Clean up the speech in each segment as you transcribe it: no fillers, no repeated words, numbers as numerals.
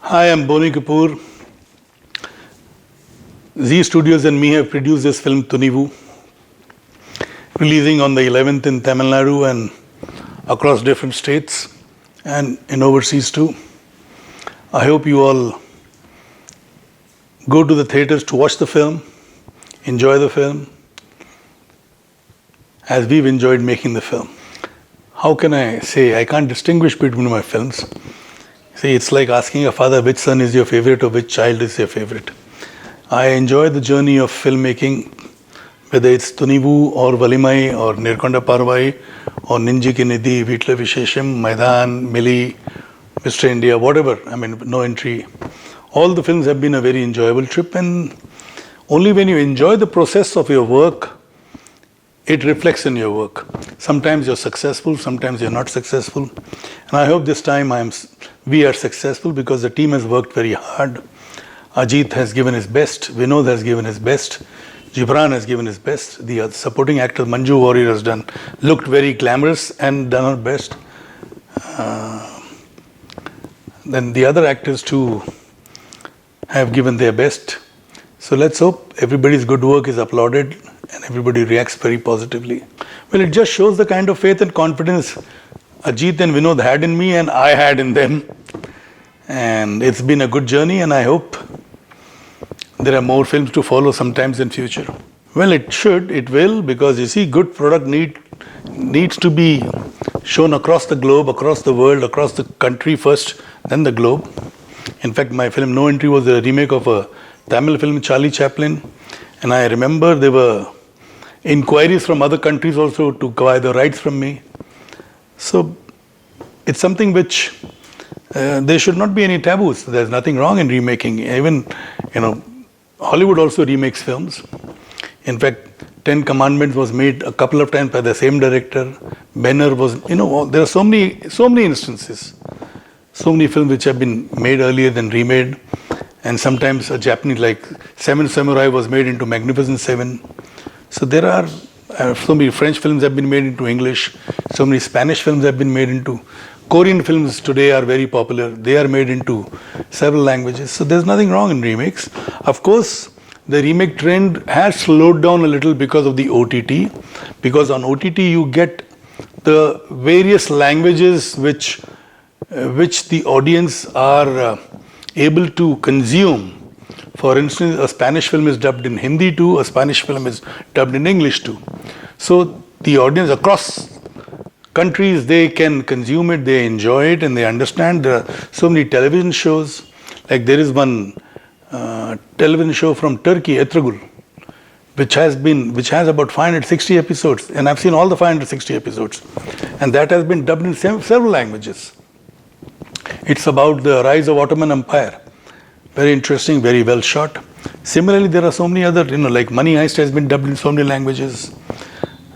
Hi, I'm Boney Kapoor. Z Studios and me have produced this film Thunivu, releasing on the 11th in Tamil Nadu and across different states and in overseas too. I hope you all go to the theatres to watch the film, enjoy the film, as we've enjoyed making the film. How can I say? I can't distinguish between my films. See, it's like asking a father which son is your favorite or which child is your favorite. I enjoy the journey of filmmaking, whether it's Thunivu or Valimai or Nirkonda Parvai or Ninji Ki Nidhi, Vitla Vishesham, Maidan, Mili, Mr. India, whatever. I mean, No Entry. All the films have been a very enjoyable trip, and only when you enjoy the process of your work, it reflects in your work. Sometimes you're successful, sometimes you're not successful. And I hope this time we are successful because the team has worked very hard. Ajith has given his best, Vinoth has given his best, Gibran has given his best. The supporting actor Manju, Warrier has looked very glamorous and done her best. Then the other actors too have given their best. So let's hope everybody's good work is applauded and everybody reacts very positively. Well, it just shows the kind of faith and confidence Ajith and Vinod had in me and I had in them. And it's been a good journey, and I hope there are more films to follow sometimes in future. Well, it will, because you see, good product needs to be shown across the globe, across the world, across the country first, then the globe. In fact, my film No Entry was a remake of a Tamil film, Charlie Chaplin. And I remember there were inquiries from other countries also to acquire the rights from me. So it's something which there should not be any taboos. There's nothing wrong in remaking. Even, Hollywood also remakes films. In fact, 10 Commandments was made a couple of times by the same director. Benner was, there are so many instances. So many films which have been made earlier than remade. And sometimes a Japanese, like Seven Samurai was made into Magnificent Seven. So there are so many French films have been made into English. So many Spanish films have been made into. Korean films today are very popular. They are made into several languages. So there's nothing wrong in remakes. Of course, the remake trend has slowed down a little because of the OTT. Because on OTT you get the various languages which the audience are able to consume. For instance, a Spanish film is dubbed in Hindi too, a Spanish film is dubbed in English too. So the audience across countries, they can consume it, they enjoy it, and they understand. There are so many television shows. Like there is one television show from Turkey, Etragul, which has about 560 episodes, and I've seen all the 560 episodes, and that has been dubbed in several languages. It's about the rise of Ottoman Empire. Very interesting, very well shot. Similarly, there are so many other, like Money Heist has been dubbed in so many languages.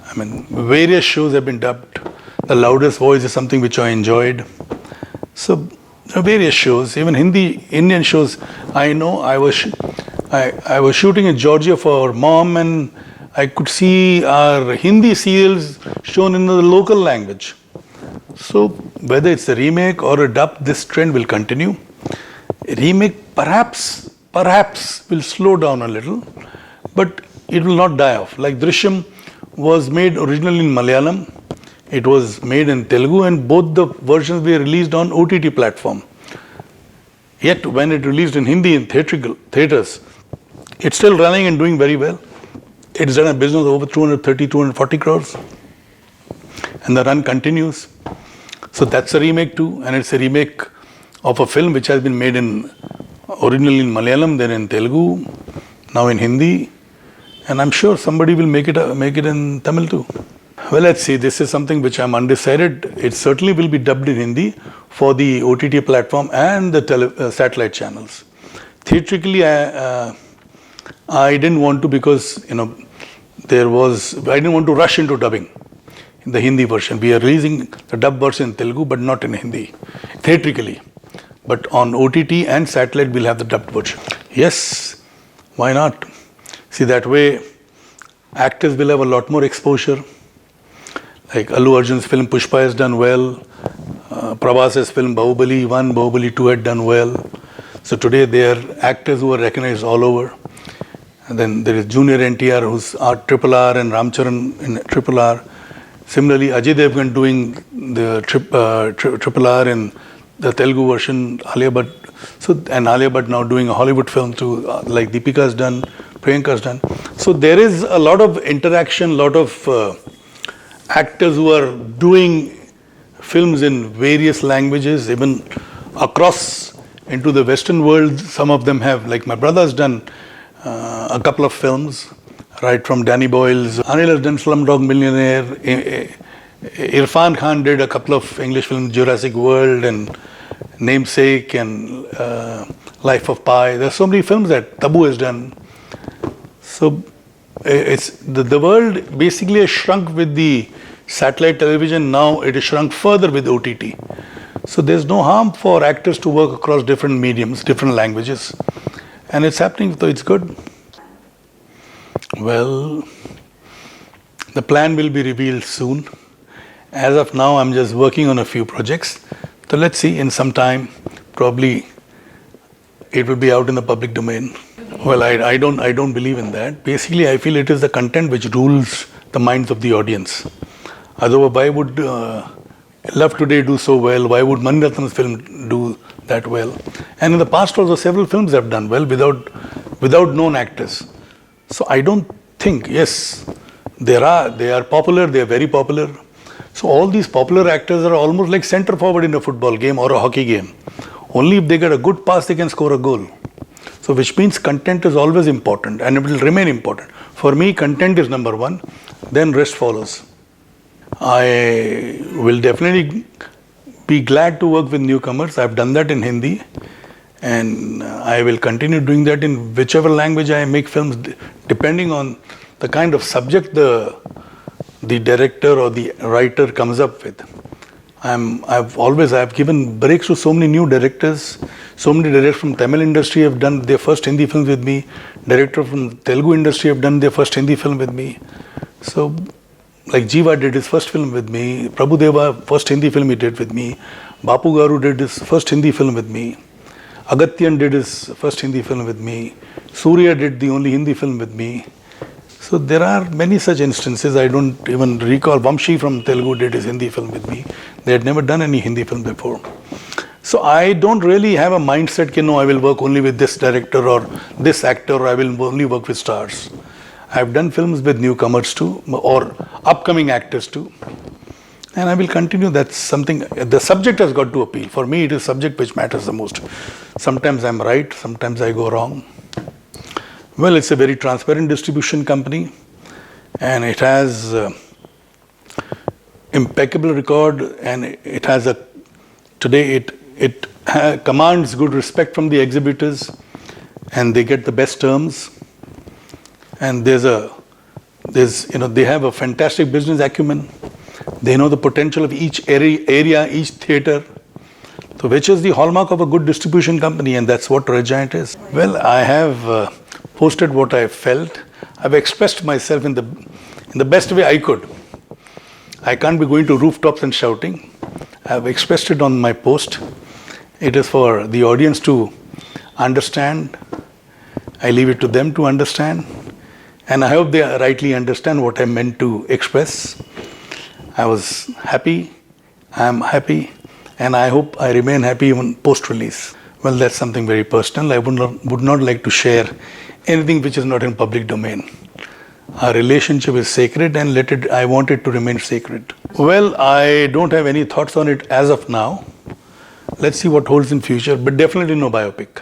I mean, various shows have been dubbed. The Loudest Voice is something which I enjoyed. So, there are various shows, even Indian shows. I know I was shooting in Georgia for Mom, and I could see our Hindi serials shown in the local language. So, whether it's a remake or a dub, this trend will continue. A remake perhaps will slow down a little, but it will not die off. Like Drishyam was made originally in Malayalam. It was made in Telugu, and both the versions were released on OTT platform. Yet when it released in Hindi in theatres, it's still running and doing very well. It's done a business of over 230, 240 crores. And the run continues. So that's a remake too, and it's a remake of a film which has been made originally in Malayalam, then in Telugu, now in Hindi. And I'm sure somebody will make it in Tamil too. Well, let's see. This is something which I'm undecided. It certainly will be dubbed in Hindi for the OTT platform and the satellite channels. Theatrically, I didn't want to, because I didn't want to rush into dubbing in the Hindi version. We are releasing the dub version in Telugu, but not in Hindi, theatrically. But on OTT and satellite, we'll have the dubbed version. Yes, why not? See, that way, actors will have a lot more exposure. Like Allu Arjun's film Pushpa has done well. Prabhas's film Bahubali 1, Bahubali 2 had done well. So today they are actors who are recognized all over. And then there is Junior NTR who's Triple R and Ramcharan in Triple R. Similarly, Ajith Devgan doing the Triple R in the Telugu version, Alia Bhatt. And Alia Bhatt now doing a Hollywood film too, like Deepika has done, Priyanka has done. So there is a lot of interaction, lot of actors who are doing films in various languages, even across into the Western world. Some of them have, like my brother has done a couple of films, right from Danny Boyle's. Anil has done Slumdog Millionaire. Irfan Khan did a couple of English films, Jurassic World and Namesake and Life of Pi. There are so many films that Tabu has done. So it's the world basically has shrunk with the satellite television. Now it is shrunk further with OTT. So there's no harm for actors to work across different mediums, different languages. And it's happening, so it's good. Well, the plan will be revealed soon. As of now, I'm just working on a few projects. So let's see, in some time, probably it will be out in the public domain. Well, I don't believe in that. Basically, I feel it is the content which rules the minds of the audience. Otherwise, why would Love Today do so well? Why would Mani Ratnam's film do that well? And in the past also several films have done well without known actors. So I don't think, yes, they are popular, they are very popular. So all these popular actors are almost like centre forward in a football game or a hockey game. Only if they get a good pass they can score a goal. So which means content is always important and it will remain important. For me, content is number one, then rest follows. I will definitely be glad to work with newcomers. I've done that in Hindi and I will continue doing that in whichever language I make films, depending on the kind of subject the director or the writer comes up with. I've given breaks to so many new directors. So many directors from Tamil industry have done their first Hindi films with me. Director from Telugu industry have done their first Hindi film with me. So like Jiva did his first film with me. Prabhudeva, first Hindi film he did with me. Bapu Garu did his first Hindi film with me. Agatyan did his first Hindi film with me. Surya did the only Hindi film with me. So there are many such instances. I don't even recall. Vamshi from Telugu did his Hindi film with me. They had never done any Hindi film before. So I don't really have a mindset that no, I will work only with this director or this actor, or I will only work with stars. I've done films with newcomers too, or upcoming actors too. And I will continue. That's something, the subject has got to appeal. For me, it is subject which matters the most. Sometimes I'm right, sometimes I go wrong. Well, it's a very transparent distribution company and it has impeccable record, and it has today it commands good respect from the exhibitors and they get the best terms. And they have a fantastic business acumen. They know the potential of each area, each theatre. So which is the hallmark of a good distribution company, and that's what Red Giant is. Well, I have posted what I felt. I've expressed myself in the best way I could. I can't be going to rooftops and shouting. I've expressed it on my post. It is for the audience to understand. I leave it to them to understand. And I hope they rightly understand what I meant to express. I was happy, I am happy, and I hope I remain happy even post-release. Well, that's something very personal. I would not like to share anything which is not in public domain. Our relationship is sacred and I want it to remain sacred. Well, I don't have any thoughts on it as of now. Let's see what holds in future, but definitely no biopic.